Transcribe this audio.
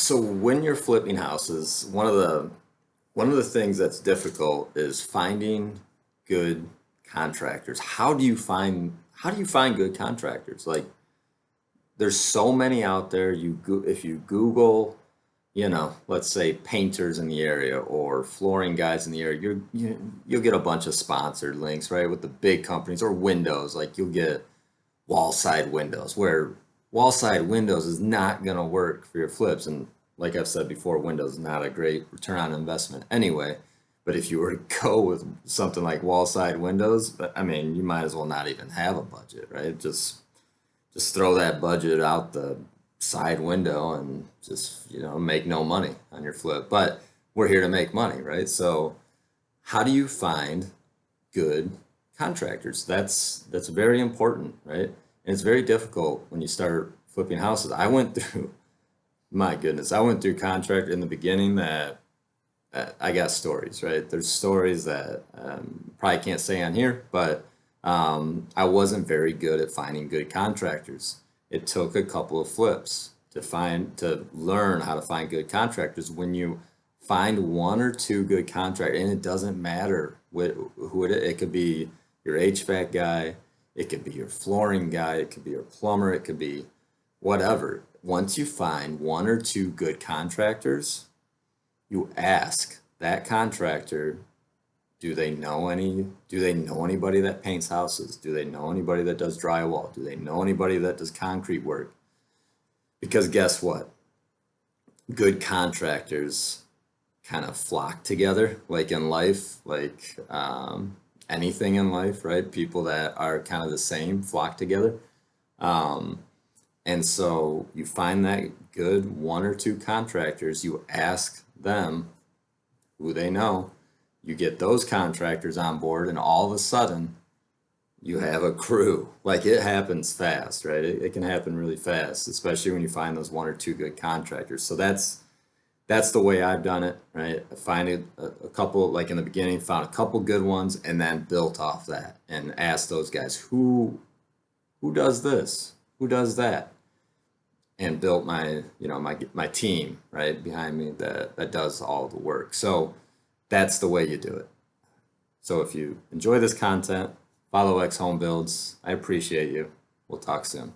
So when you're flipping houses, one of the things that's difficult is finding good contractors. How do you find good contractors? Like there's so many out there. If you Google, let's say painters in the area or flooring guys in the area, you'll get a bunch of sponsored links, right? With the big companies or windows, like you'll get wall side windows, where wall side windows is not going to work for your flips. And like I've said before, windows is not a great return on investment anyway. But if you were to go with something like wall side windows, I mean, you might as well not even have a budget, right? Just throw that budget out the side window and just, make no money on your flip. But we're here to make money, right? So how do you find good contractors? That's very important, right? And it's very difficult when you start flipping houses. My goodness, I went through contract in the beginning that I got stories, right? There's stories that probably can't say on here, but I wasn't very good at finding good contractors. It took a couple of flips to learn how to find good contractors. When you find one or two good contractors, and it doesn't matter who it is. It could be your HVAC guy, it could be your flooring guy, it could be your plumber, it could be whatever. Once you find one or two good contractors, you ask that contractor, do they know anybody that paints houses? Do they know anybody that does drywall? Do they know anybody that does concrete work? Because guess what? Good contractors kind of flock together, like in life, like anything in life, right? People that are kind of the same flock together. Um, and so you find that good one or two contractors, you ask them who they know, you get those contractors on board, and all of a sudden you have a crew. Like it happens fast, right? It can happen really fast, especially when you find those one or two good contractors. So that's the way I've done it, right? I find a couple, like in the beginning, found a couple good ones, and then built off that and asked those guys, who does this? Who does that? And built my team right behind me that does all the work. So that's the way you do it. So if you enjoy this content, follow X Home Builds. I appreciate you. We'll talk soon.